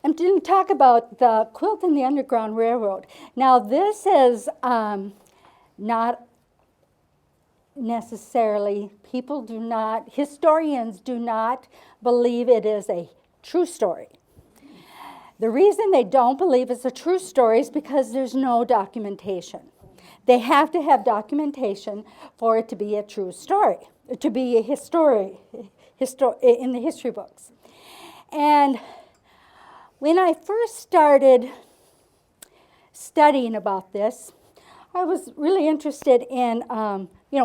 I'm going to talk about the quilt and the Underground Railroad. Now, this is not necessarily, historians do not believe it is a true story. The reason they don't believe it's a true story is because there's no documentation. They have to have documentation for it to be a true story, to be a in the history books. And when I first started studying about this, I was really interested in,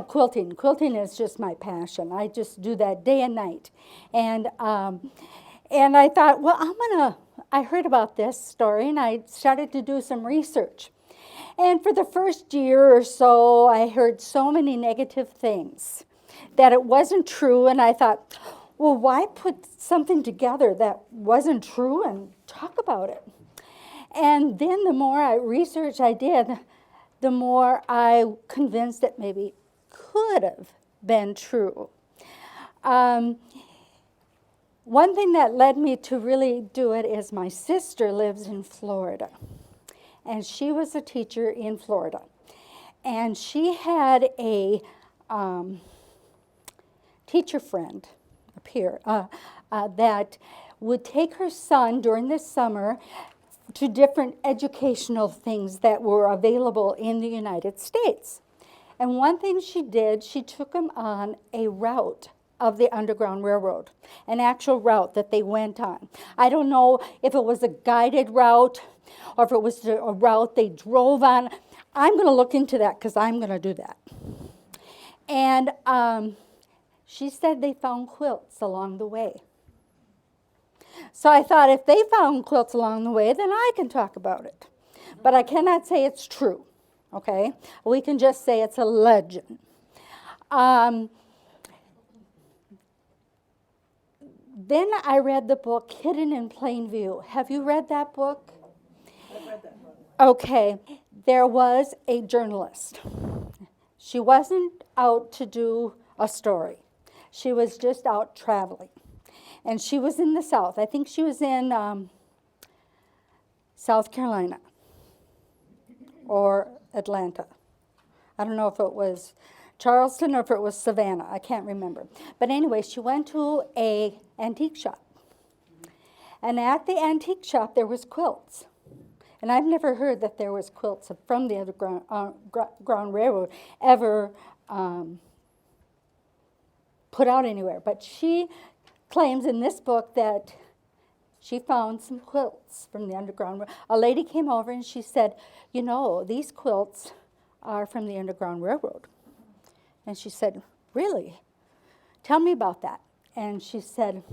quilting. Quilting is just my passion. I just do that day and night. And I thought, well, I heard about this story, and I started to do some research. And for the first year or so, I heard so many negative things that it wasn't true, and I thought, well, why put something together that wasn't true and talk about it? And then the more research I did, the more I convinced it maybe could have been true. One thing that led me to really do it is my sister lives in Florida, and she was a teacher in Florida. And she had a teacher friend up here that would take her son during the summer to different educational things that were available in the United States. And one thing she did, she took him on a route of the Underground Railroad, an actual route that they went on. I don't know if it was a guided route or if it was a route they drove on. I'm going to look into that because I'm going to do that. And she said they found quilts along the way. So I thought, if they found quilts along the way, then I can talk about it. But I cannot say it's true, okay? We can just say it's a legend. Then I read the book Hidden in Plain View. Have you read that book? I've read that book. Okay. There was a journalist. She wasn't out to do a story. She was just out traveling. And she was in the South. I think she was in South Carolina or Atlanta. I don't know if it was Charleston or if it was Savannah. I can't remember. But anyway, she went to an antique shop. And at the antique shop, there was quilts. And I've never heard that there was quilts from the Underground Railroad ever put out anywhere. But she claims in this book that she found some quilts from the Underground Railroad. A lady came over and she said, these quilts are from the Underground Railroad. And she said, really? Tell me about that. And she said,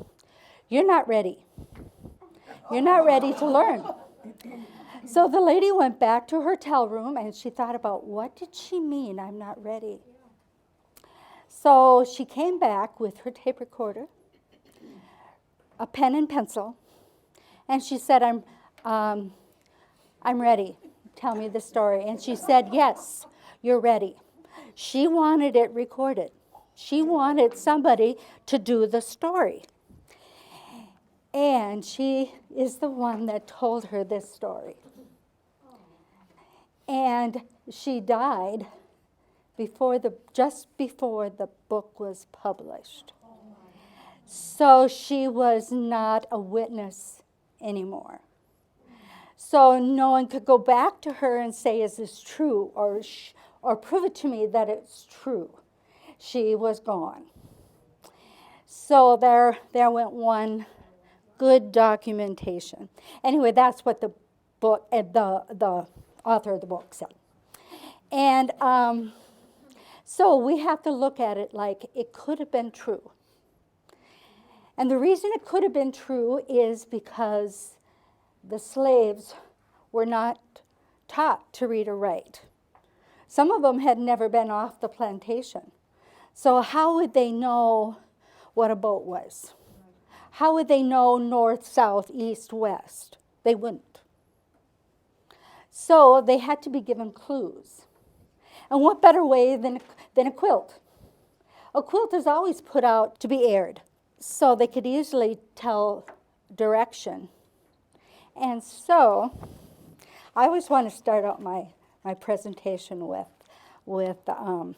you're not ready. You're not ready to learn. So the lady went back to her hotel room and she thought about, what did she mean, I'm not ready? So she came back with her tape recorder, a pen and pencil, and she said, I'm ready. Tell me the story. And she said, yes, you're ready. She wanted it recorded. She wanted somebody to do the story. And she is the one that told her this story. And she died just before the book was published. So she was not a witness anymore. So no one could go back to her and say, is this true? Or prove it to me that it's true. She was gone. So there went one good documentation. Anyway, that's what the book, the author of the book said. And so we have to look at it like it could have been true. And the reason it could have been true is because the slaves were not taught to read or write. Some of them had never been off the plantation. So how would they know what a boat was? How would they know north, south, east, west? They wouldn't. So they had to be given clues. And what better way than a quilt? A quilt is always put out to be aired, so they could easily tell direction. And so I always want to start out my presentation with a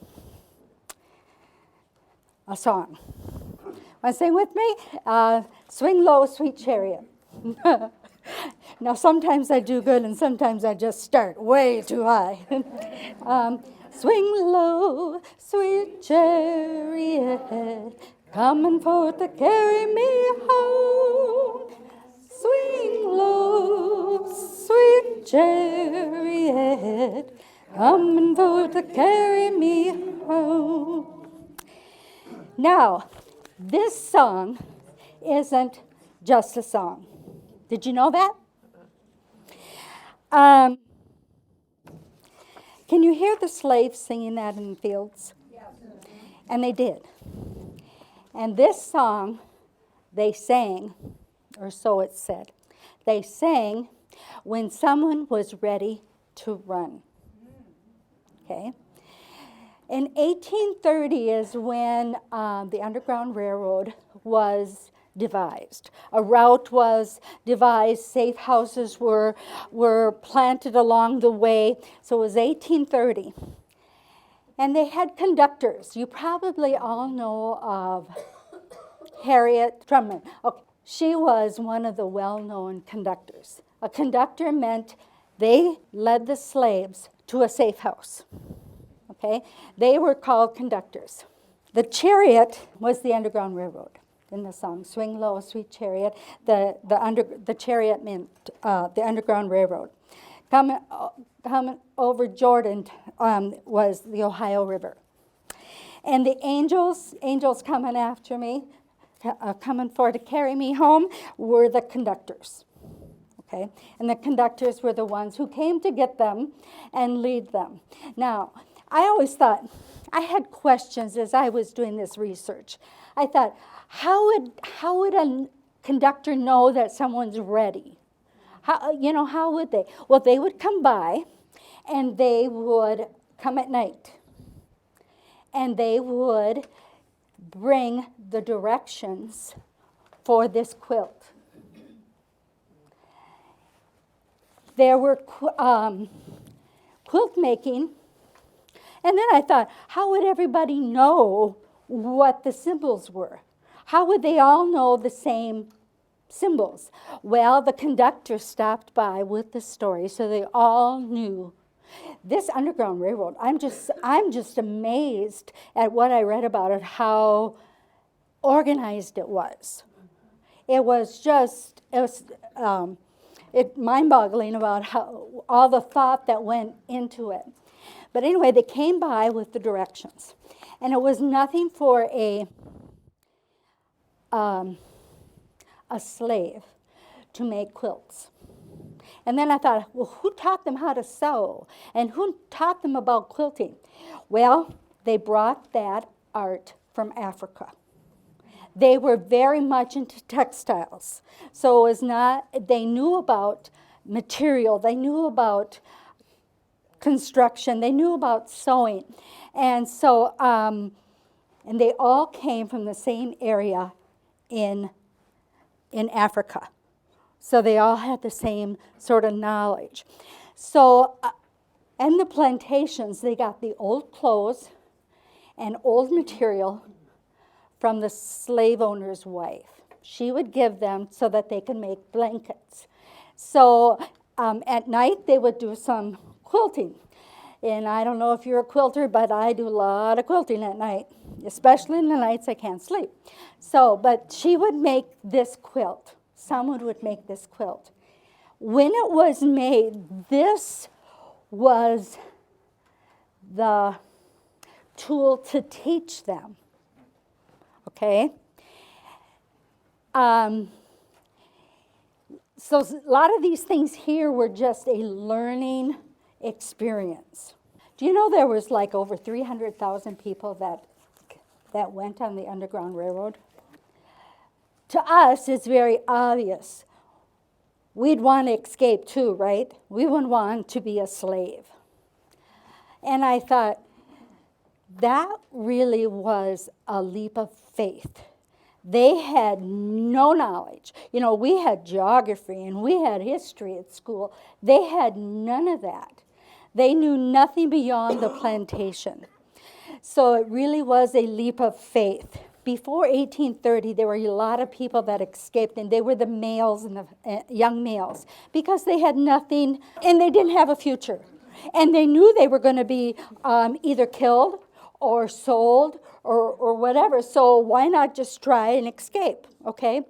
song. Want to sing with me? Swing Low, Sweet Chariot. Now, sometimes I do good, and sometimes I just start way too high. Swing low, sweet chariot, coming forth to carry me home. Swing low, sweet chariot, coming forth to carry me home. Now, this song isn't just a song. Did you know that? Can you hear the slaves singing that in the fields? Yes. And they did. And this song, they sang, or so it said, they sang when someone was ready to run. Okay? In 1830 is when the Underground Railroad was devised. A route was devised, safe houses were planted along the way, so it was 1830. And they had conductors. You probably all know of Harriet Tubman. Okay. She was one of the well-known conductors. A conductor meant they led the slaves to a safe house. Okay? They were called conductors. The chariot was the Underground Railroad in the song. Swing low, sweet chariot. The chariot meant the Underground Railroad. Coming over Jordan was the Ohio River. And the angels coming after me, coming for to carry me home, were the conductors. Okay? And the conductors were the ones who came to get them and lead them. Now, I always thought, I had questions as I was doing this research. I thought, how would a conductor know that someone's ready? How would they? Well, they would come by, and they would come at night, and they would bring the directions for this quilt. There were quilt making, and then I thought, how would everybody know what the symbols were? How would they all know the same symbols? Well, the conductor stopped by with the story, so they all knew. This Underground Railroad, I'm just amazed at what I read about it, how organized it was. It was mind-boggling about how all the thought that went into it. But anyway, they came by with the directions, and it was nothing for a slave to make quilts. And then I thought, well, who taught them how to sew? And who taught them about quilting? Well, they brought that art from Africa. They were very much into textiles. So it was not, they knew about material, they knew about construction, they knew about sewing. And so, and they all came from the same area in Africa. So they all had the same sort of knowledge. So, in the plantations, they got the old clothes and old material from the slave owner's wife. She would give them so that they could make blankets. So, at night, they would do some quilting. And I don't know if you're a quilter, but I do a lot of quilting at night, especially in the nights I can't sleep. So, but she would make this quilt. Someone would make this quilt. When it was made, this was the tool to teach them. Okay? So a lot of these things here were just a learning experience. Do you know there was like over 300,000 people that went on the Underground Railroad? To us, it's very obvious. We'd want to escape too, right? We wouldn't want to be a slave. And I thought, that really was a leap of faith They had no knowledge. You know, we had geography and we had history at school. They had none of that. They knew nothing beyond the plantation. So it really was a leap of faith. Before 1830, there were a lot of people that escaped, and they were the males and the young males, because they had nothing, and they didn't have a future. And they knew they were going to be either killed or sold or whatever. So why not just try and escape, okay?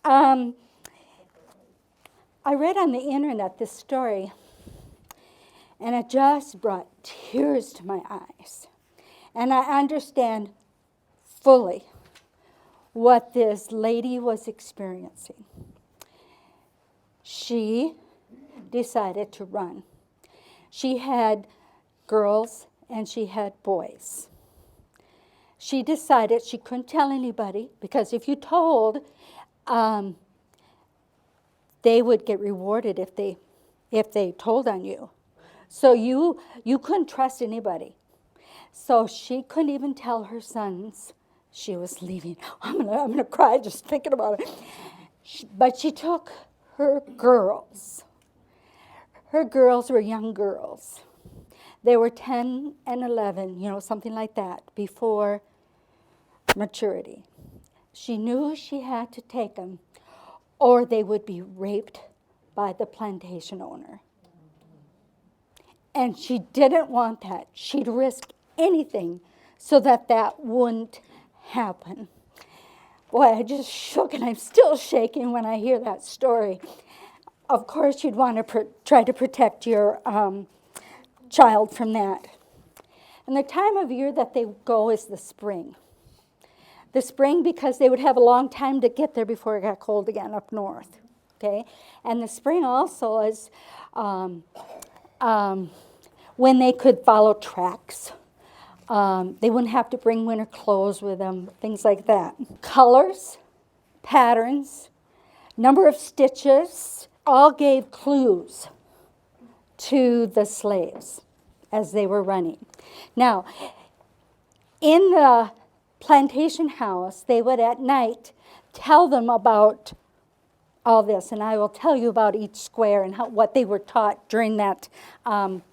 I read on the internet this story, and it just brought tears to my eyes. And I understand fully what this lady was experiencing. She decided to run. She had girls and she had boys. She decided she couldn't tell anybody, because if you told, they would get rewarded if they told on you. So you couldn't trust anybody. So she couldn't even tell her sons she was leaving. I'm gonna cry just thinking about it. But she took her girls. Her girls were young girls. They were 10 and 11, something like that, before maturity. She knew she had to take them, or they would be raped by the plantation owner. And she didn't want that. She'd risk anything so that wouldn't happen. Boy, I just shook, and I'm still shaking when I hear that story. Of course, you'd want to try to protect your child from that. And the time of year that they go is the spring. The spring, because they would have a long time to get there before it got cold again up north. Okay, and the spring also is when they could follow tracks. They wouldn't have to bring winter clothes with them, things like that. Colors, patterns, number of stitches, all gave clues to the slaves as they were running. Now, in the plantation house, they would at night tell them about all this, and I will tell you about each square and what they were taught during that,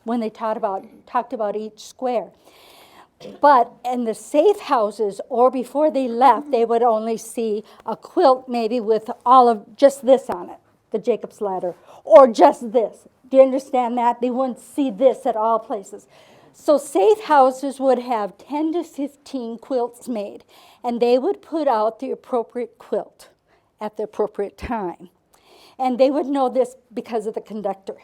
when they talked about each square. But in the safe houses, or before they left, they would only see a quilt maybe with all of just this on it, the Jacob's ladder, or just this. Do you understand that? They wouldn't see this at all places. So safe houses would have 10 to 15 quilts made, and they would put out the appropriate quilt at the appropriate time. And they would know this because of the conductor.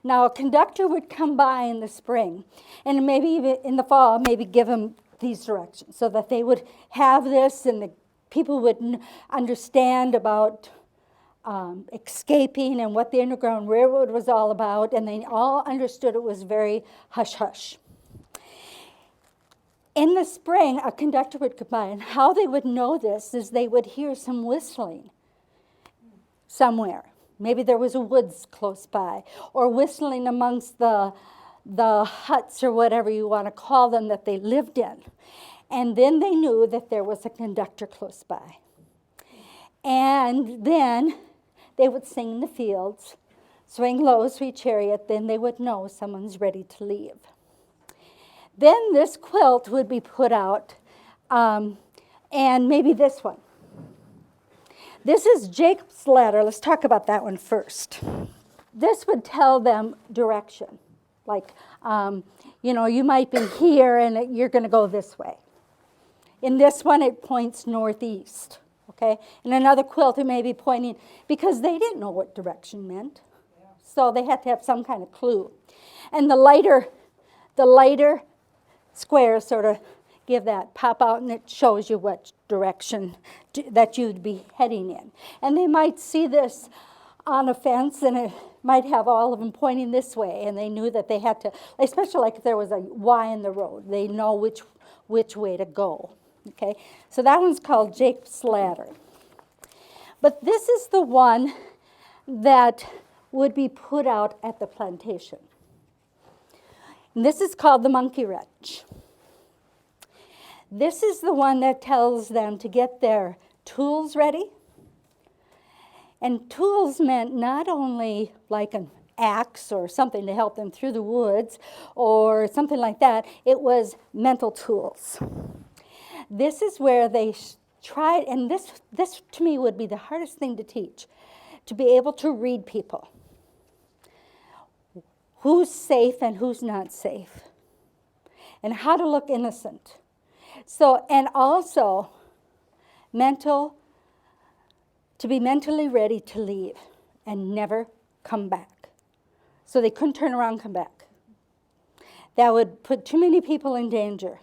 Now, a conductor would come by in the spring, and maybe even in the fall, maybe give them these directions, so that they would have this, and the people would understand about escaping and what the Underground Railroad was all about, and they all understood it was very hush-hush. In the spring, a conductor would come by, and how they would know this is they would hear some whistling somewhere. Maybe there was a woods close by, or whistling amongst the huts or whatever you want to call them that they lived in. And then they knew that there was a conductor close by. And then they would sing in the fields, swing low, sweet chariot, then they would know someone's ready to leave. Then this quilt would be put out, and maybe this one. This is Jacob's ladder. Let's talk about that one first. This would tell them direction. Like, you might be here and you're going to go this way. In this one, it points northeast. Okay? In another quilt, it may be pointing, because they didn't know what direction meant. Yeah. So they had to have some kind of clue. And the lighter squares sort of give that pop out, and it shows you what direction that you'd be heading in. And they might see this on a fence, and it might have all of them pointing this way, and they knew that they had to, especially like if there was a Y in the road, they know which way to go. Okay, so that one's called Jacob's ladder. But this is the one that would be put out at the plantation. And this is called the monkey wrench. This is the one that tells them to get their tools ready. And tools meant not only like an axe or something to help them through the woods or something like that. It was mental tools. This is where they tried, and this to me would be the hardest thing to teach, to be able to read people. Who's safe and who's not safe. And how to look innocent. So, and also to be mentally ready to leave and never come back. So they couldn't turn around and come back. That would put too many people in danger.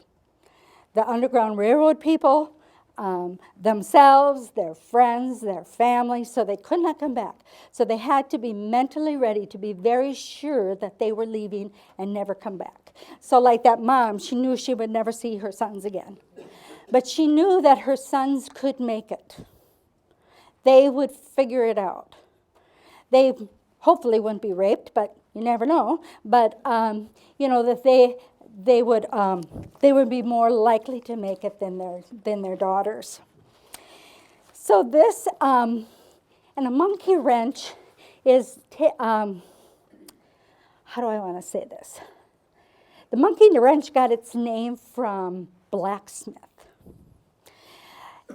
The Underground Railroad people, themselves, their friends, their families, so they could not come back. So they had to be mentally ready to be very sure that they were leaving and never come back. So like that mom, she knew she would never see her sons again. But she knew that her sons could make it. They would figure it out. They hopefully wouldn't be raped, but you never know. But that they would be more likely to make it than their daughters. So this and a monkey wrench is how do I want to say this? The monkey wrench got its name from blacksmith,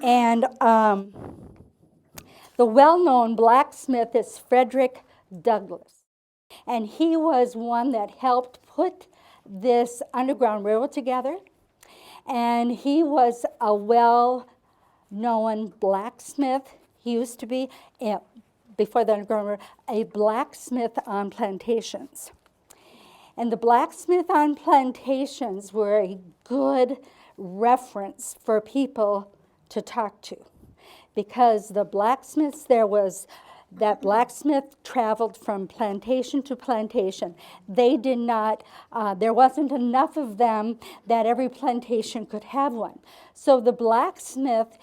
and the well-known blacksmith is Frederick Douglass. And he was one that helped put this Underground Railroad together. And he was a well-known blacksmith. He used to be, before the Underground Railroad, a blacksmith on plantations. And the blacksmith on plantations were a good reference for people to talk to. Because the blacksmiths, that blacksmith traveled from plantation to plantation. They did not, there wasn't enough of them that every plantation could have one. So the blacksmith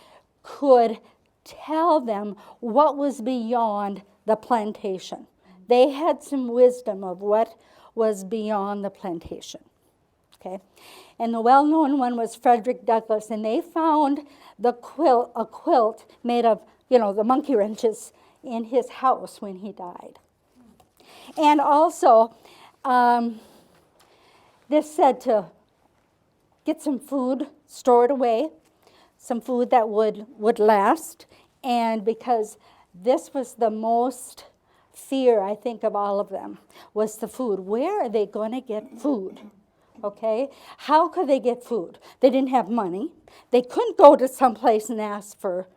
could tell them what was beyond the plantation. They had some wisdom of what was beyond the plantation. Okay, and the well-known one was Frederick Douglass, and they found a quilt made of, the monkey wrenches in his house when he died. And also, this said to get some food stored away, some food that would last, and because this was the most fear, I think, of all of them, was the food. Where are they going to get food? Okay, how could they get food? They didn't have money. They couldn't go to some place and ask for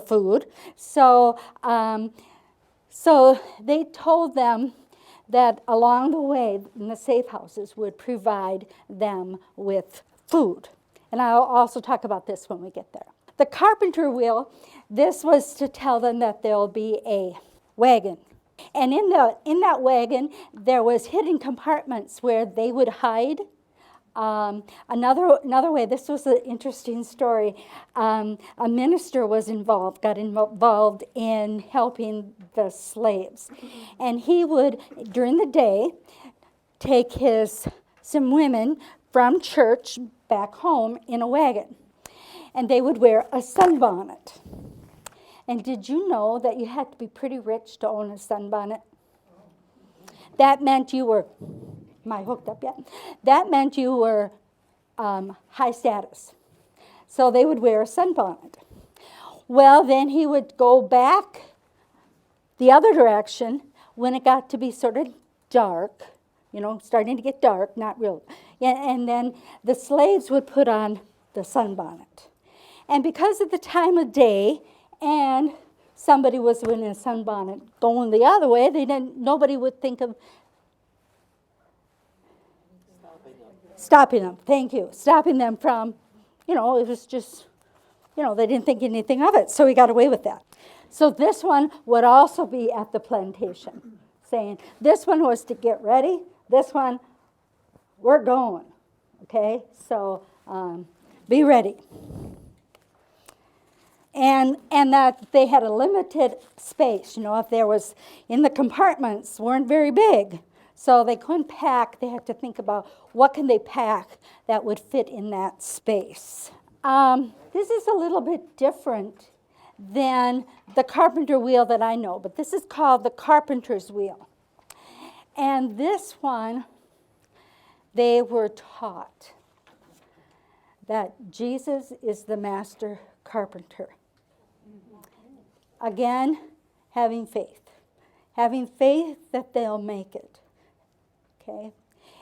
food. So they told them that along the way, the safe houses would provide them with food. And I'll also talk about this when we get there. The carpenter wheel, this was to tell them that there'll be a wagon. And in that wagon, there was hidden compartments where they would hide. Another way, this was an interesting story. A minister got involved in helping the slaves. And he would, during the day, take some women from church back home in a wagon. And they would wear a sunbonnet. And did you know that you had to be pretty rich to own a sunbonnet? That meant you were, am I hooked up yet? That meant you were high status. So they would wear a sunbonnet. Well, then he would go back the other direction when it got to be sort of dark, starting to get dark, not real. And then the slaves would put on the sunbonnet. And because of the time of day, and somebody was in a sunbonnet going the other way, nobody would think of stopping them. Thank you. Stopping them from, it was just, they didn't think anything of it, so he got away with that. So this one would also be at the plantation, saying, this one was to get ready, this one, we're going, okay? So be ready. And that they had a limited space, if there was, in the compartments weren't very big. So they couldn't pack, they had to think about what can they pack that would fit in that space. This is a little bit different than the carpenter wheel that I know, but this is called the carpenter's wheel. And this one, they were taught that Jesus is the master carpenter. Again, having faith. Having faith that they'll make it. Okay?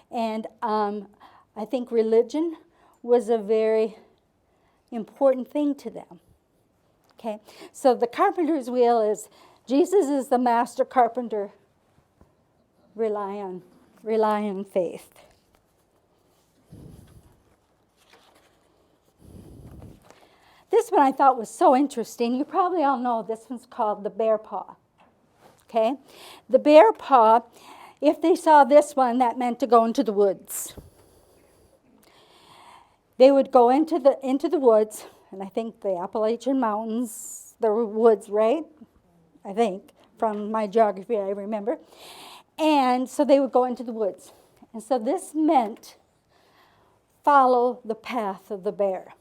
And I think religion was a very important thing to them. Okay? So the carpenter's wheel is Jesus is the master carpenter. Rely on faith. This one I thought was so interesting. You probably all know this one's called the bear paw. Okay? The bear paw, if they saw this one, that meant to go into the woods. They would go into the woods, and I think the Appalachian Mountains, the woods, right? I think, from my geography I remember. And so they would go into the woods. And so this meant follow the path of the bear.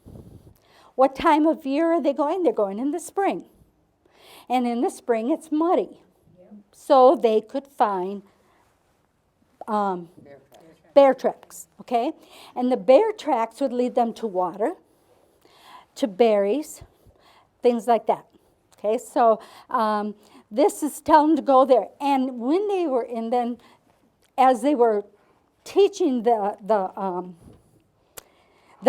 What time of year are they going? They're going in the spring. And in the spring, it's muddy. So they could find bear tracks, okay? And the bear tracks would lead them to water, to berries, things like that. Okay, so this is telling them to go there. And when they were in, then as they were teaching the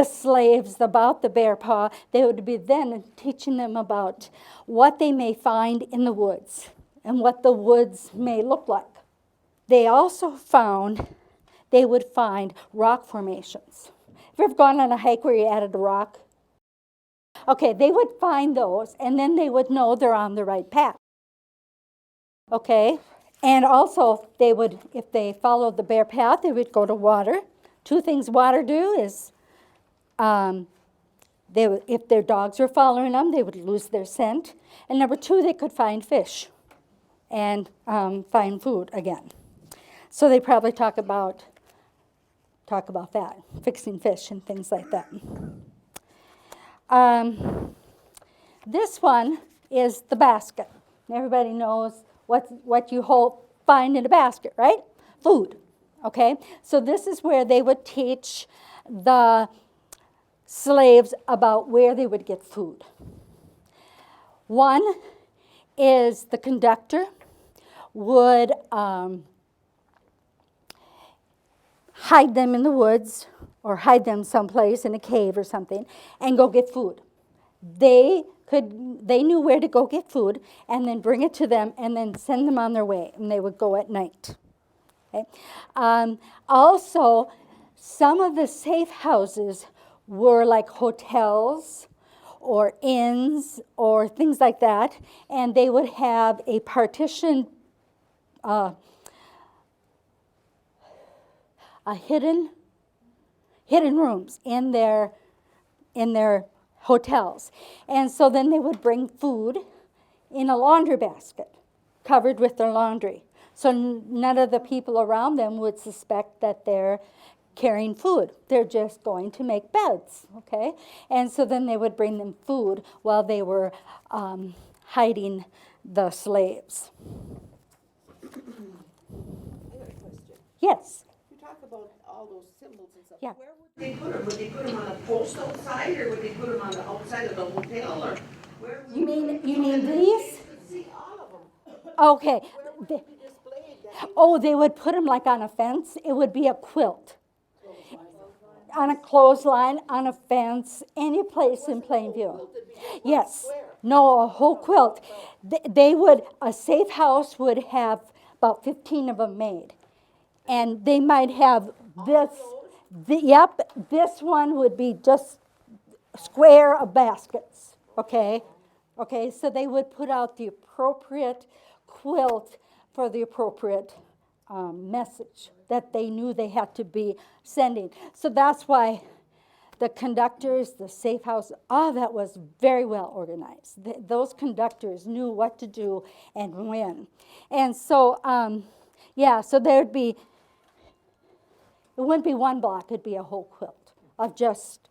slaves about the bear paw, they would be then teaching them about what they may find in the woods and what the woods may look like. They also found, they would find rock formations. Have you ever gone on a hike where you added a rock? Okay, they would find those, and then they would know they're on the right path. Okay, and also they would, if they followed the bear path, they would go to water. Two things water do is, if their dogs were following them, they would lose their scent. And number two, they could find fish and find food again. So they probably talk about that, fixing fish and things like that. This one is the basket. Everybody knows what you find in a basket, right? Food, okay? So this is where they would teach the slaves about where they would get food. One is the conductor would hide them in the woods or hide them someplace in a cave or something and go get food. They knew where to go get food and then bring it to them and then send them on their way, and they would go at night. Okay? Also, some of the safe houses were like hotels or inns or things like that, and they would have a partition, hidden rooms in their hotels. And so then they would bring food in a laundry basket covered with their laundry. So none of the people around them would suspect that they're carrying food. They're just going to make beds, okay? And so then they would bring them food while they were hiding the slaves. I got a question. Yes. You talk about all those symbols and stuff. Yeah. Where would they put them? Would they put them on a post outside, or would they put them on the outside of the hotel, or where? You mean these? You could see all of them. Okay. Where would they be displayed? Oh, they would put them like on a fence. It would be a quilt. On a clothesline, on a fence, any place in Plainview. Yes. No, a whole quilt. A safe house would have about 15 of them made. And they might have this, this one would be just square of baskets, okay? Okay, so they would put out the appropriate quilt for the appropriate message that they knew they had to be sending. So that's why the conductors, the safe house, all that was very well organized. Those conductors knew what to do and when. And so, so there'd be, it wouldn't be one block, it'd be a whole quilt of just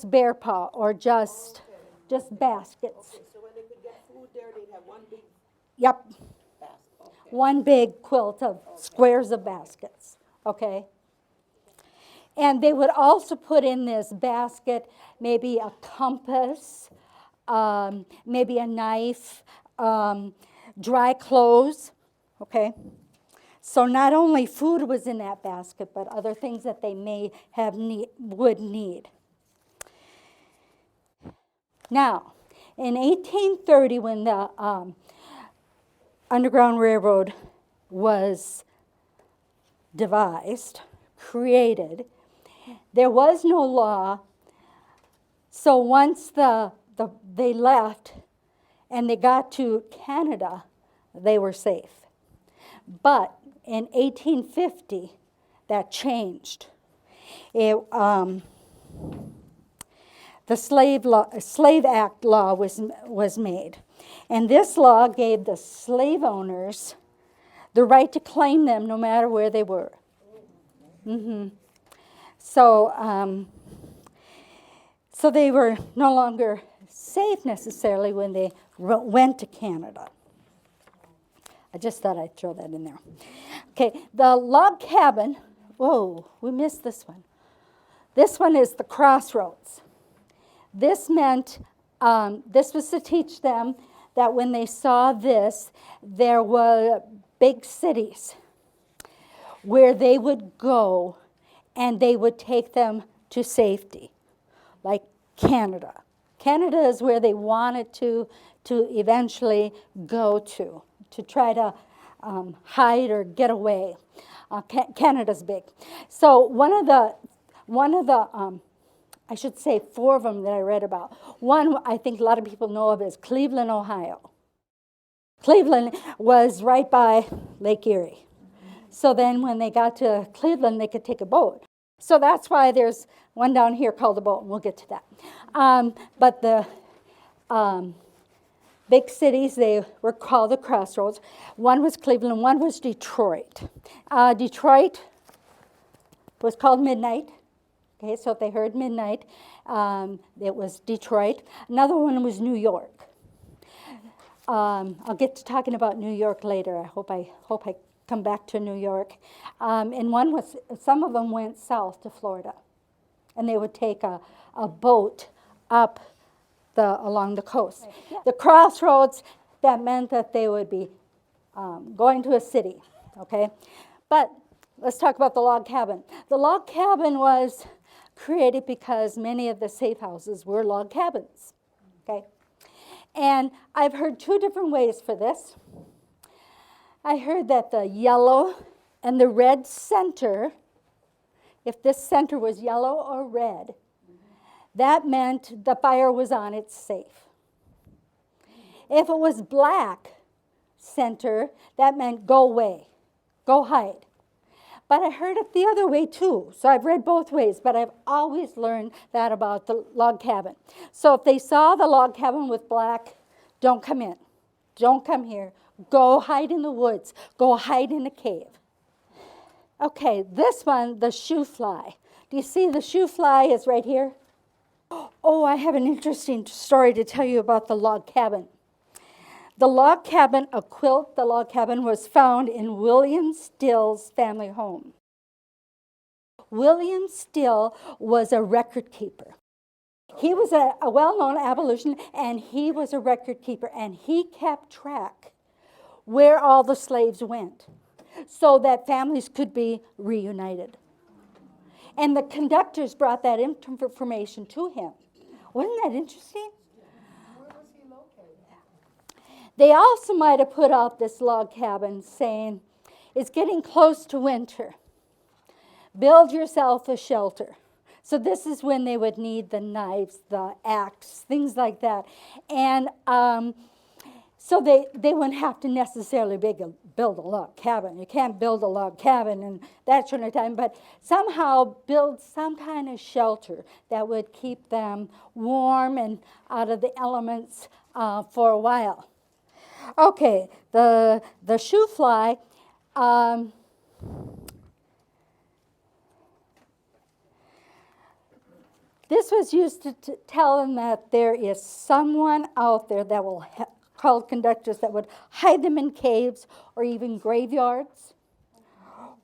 bear paw or just just baskets. Okay, so when they could get food there, they'd have one big Yep, basket, okay. one big quilt of squares of baskets, okay? And they would also put in this basket maybe a compass, maybe a knife, dry clothes, okay? So not only food was in that basket, but other things that they may have would need. Now, in 1830, when the Underground Railroad was devised, created, there was no law. So once they left and they got to Canada, they were safe. But in 1850, that changed. The Slave Act law was made. And this law gave the slave owners the right to claim them no matter where they were. So they were no longer safe necessarily when they went to Canada. I just thought I'd throw that in there. Okay, the log cabin. Whoa, we missed this one. This one is the crossroads. This meant, this was to teach them that when they saw this, there were big cities where they would go and they would take them to safety, like Canada. Canada is where they wanted to eventually go to try to hide or get away. Canada's big. So one of the I should say 4 of them that I read about. One I think a lot of people know of is Cleveland, Ohio. Cleveland was right by Lake Erie. So then when they got to Cleveland, they could take a boat. So that's why there's one down here called a boat, and we'll get to that. But the big cities, they were called the crossroads. One was Cleveland, one was Detroit. Detroit was called midnight. Okay, so if they heard midnight, it was Detroit. Another one was New York. I'll get to talking about New York later. I hope I come back to New York. And some of them went south to Florida, and they would take a boat up along the coast. Right. Yeah. The crossroads, that meant that they would be going to a city, okay? But let's talk about the log cabin. The log cabin was created because many of the safe houses were log cabins, okay? And I've heard 2 different ways for this. I heard that the yellow and the red center, if this center was yellow or red, that meant the fire was on, it's safe. If it was black center, that meant go away, go hide. But I heard it the other way too, so I've read both ways, but I've always learned that about the log cabin. So if they saw the log cabin with black, don't come in, don't come here, go hide in the woods, go hide in a cave. Okay, this one, the shoe fly. Do you see the shoe fly is right here? Oh, I have an interesting story to tell you about the log cabin. The log cabin, a quilt, the log cabin was found in William Still's family home. William Still was a record keeper. He was a well-known abolitionist, and he was a record keeper, and he kept track where all the slaves went so that families could be reunited. And the conductors brought that information to him. Wasn't that interesting? Where was he located? They also might have put out this log cabin saying, it's getting close to winter. Build yourself a shelter. So this is when they would need the knives, the axe, things like that. And so they wouldn't have to necessarily build a log cabin. You can't build a log cabin in that sort of time, but somehow build some kind of shelter that would keep them warm and out of the elements for a while. Okay, the shoe fly. This was used to tell them that there is someone out there that will, called conductors, that would hide them in caves or even graveyards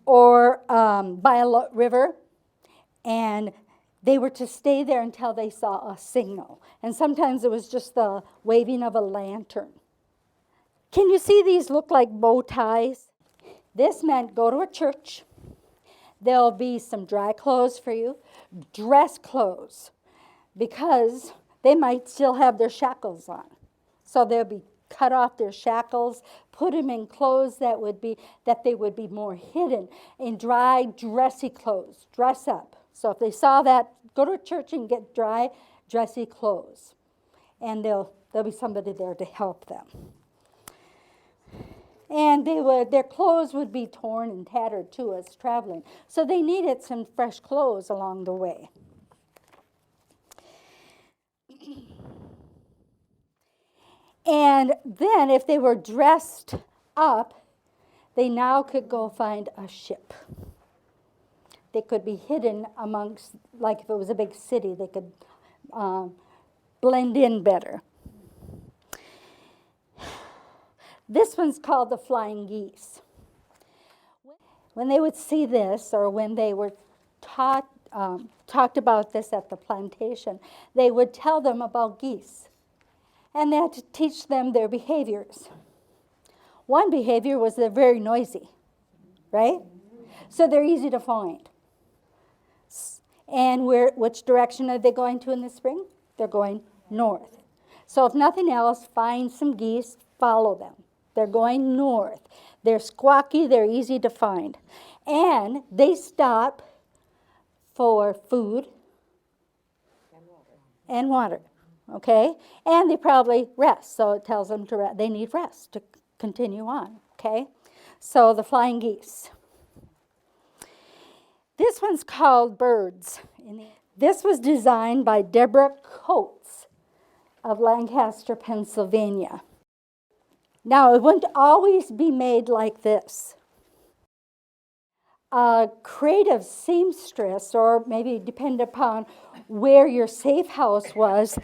or by a river. And they were to stay there until they saw a signal. And sometimes it was just the waving of a lantern. Can you see these look like bow ties? This meant go to a church. There'll be some dry clothes for you, dress clothes, because they might still have their shackles on. So they'll be cut off their shackles, put them in clothes that they would be more hidden, in dry, dressy clothes, dress up. So if they saw that, go to a church and get dry, dressy clothes. And there'll be somebody there to help them. And their clothes would be torn and tattered too as traveling. So they needed some fresh clothes along the way. And then if they were dressed up, they now could go find a ship. They could be hidden amongst, like if it was a big city, they could blend in better. This one's called the flying geese. When they would see this, or when they were talked about this at the plantation, they would tell them about geese. And they had to teach them their behaviors. One behavior was they're very noisy, right? So they're easy to find. And which direction are they going to in the spring? They're going north. So if nothing else, find some geese, follow them. They're going north. They're squawky, they're easy to find. And they stop for food and water. Okay? And they probably rest, so it tells them to rest. They need rest to continue on. Okay? So the flying geese. This one's called birds. This was designed by Deborah Quilts of Lancaster, Pennsylvania. Now, it wouldn't always be made like this. A creative seamstress, or maybe depend upon where your safe house was,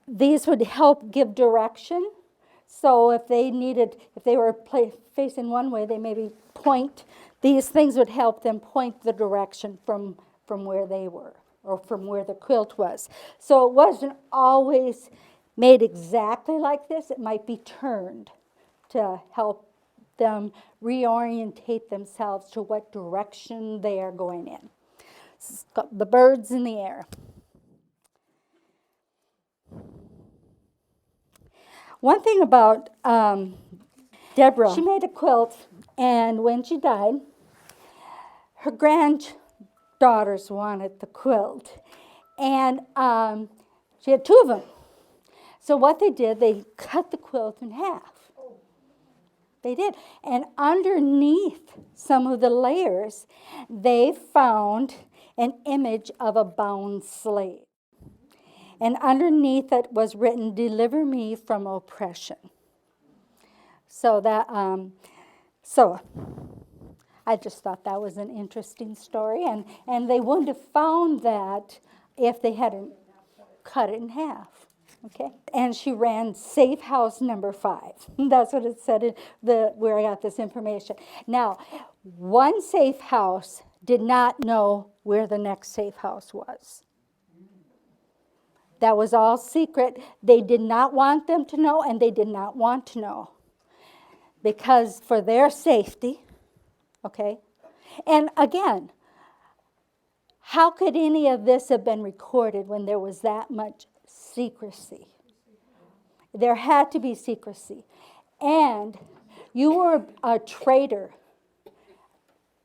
these would help give direction. So if they were facing one way, they maybe point. These things would help them point the direction from where they were, or from where the quilt was. So it wasn't always made exactly like this. It might be turned to help them reorientate themselves to what direction they are going in. It's got the birds in the air. One thing about Deborah, she made a quilt, and when she died, her granddaughters wanted the quilt, and she had two of them. So what they did, they cut the quilt in half. They did. And underneath some of the layers, they found an image of a bound slave. And underneath it was written, "Deliver me from oppression." So I just thought that was an interesting story. And they wouldn't have found that if they hadn't cut it in half. Okay, and she ran safe house number 5. That's what it said in where I got this information. Now, one safe house did not know where the next safe house was. That was all secret. They did not want them to know, and they did not want to know. Because for their safety, okay? And again, how could any of this have been recorded when there was that much secrecy? There had to be secrecy. And you were a traitor,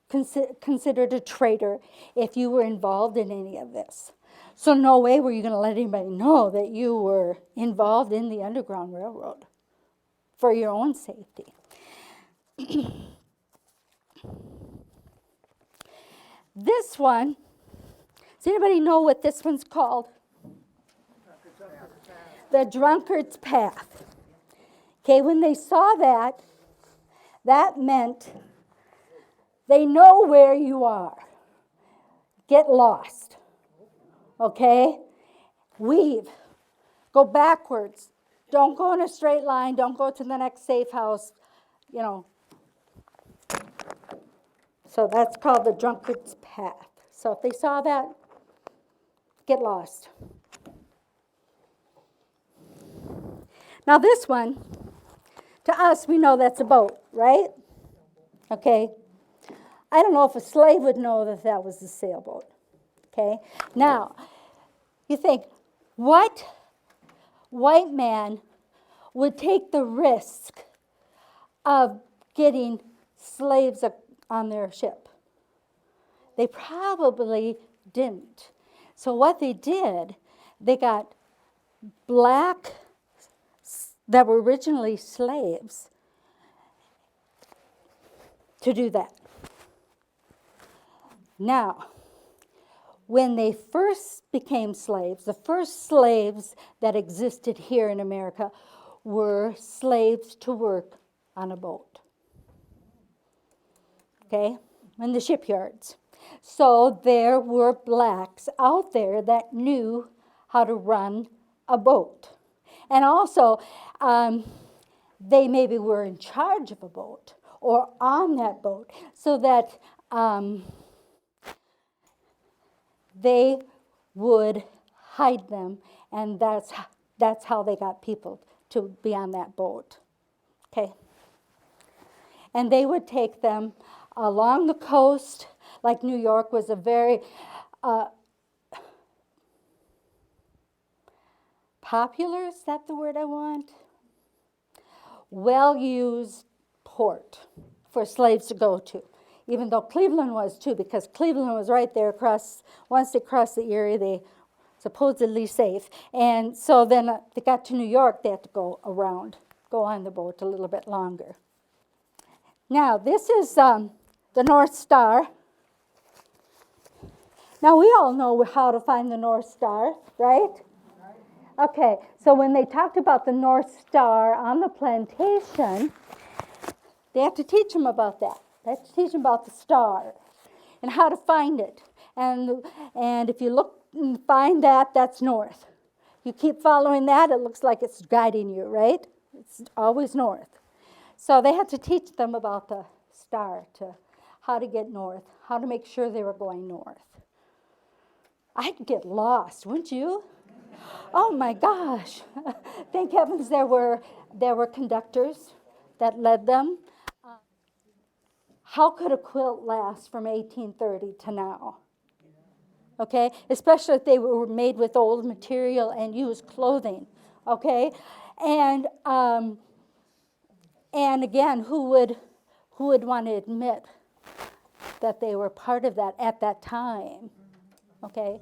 considered a traitor if you were involved in any of this. So no way were you going to let anybody know that you were involved in the Underground Railroad for your own safety. This one, does anybody know what this one's called? The drunkard's path. Okay, when they saw that, that meant they know where you are. Get lost. Okay? Weave. Go backwards. Don't go in a straight line. Don't go to the next safe house. You know. So that's called the drunkard's path. So if they saw that, get lost. Now this one, to us, we know that's a boat, right? Okay. I don't know if a slave would know that that was a sailboat. Okay. Now, you think, what white man would take the risk of getting slaves on their ship? They probably didn't. So what they did, they got black that were originally slaves to do that. Now, when they first became slaves, the first slaves that existed here in America were slaves to work on a boat. Okay? In the shipyards. So there were blacks out there that knew how to run a boat. And also, they maybe were in charge of a boat or on that boat so that they would hide them, and that's how they got people to be on that boat. Okay? And they would take them along the coast, like New York was a very popular, is that the word I want? Well-used port for slaves to go to. Even though Cleveland was too, because Cleveland was right there across, once they crossed the Erie, they supposedly safe. And so then they got to New York, they had to go around, go on the boat a little bit longer. Now, this is the North Star. Now, we all know how to find the North Star, right? Okay, so when they talked about the North Star on the plantation, they have to teach them about that. They have to teach them about the star and how to find it. And if you look and find that, that's north. You keep following that, it looks like it's guiding you, right? It's always north. So they had to teach them about the star, to how to get north, how to make sure they were going north. I'd get lost, wouldn't you? Oh my gosh. Thank heavens there were conductors that led them. How could a quilt last from 1830 to now? Okay, especially if they were made with old material and used clothing. Okay, and again, who would want to admit that they were part of that at that time? Okay.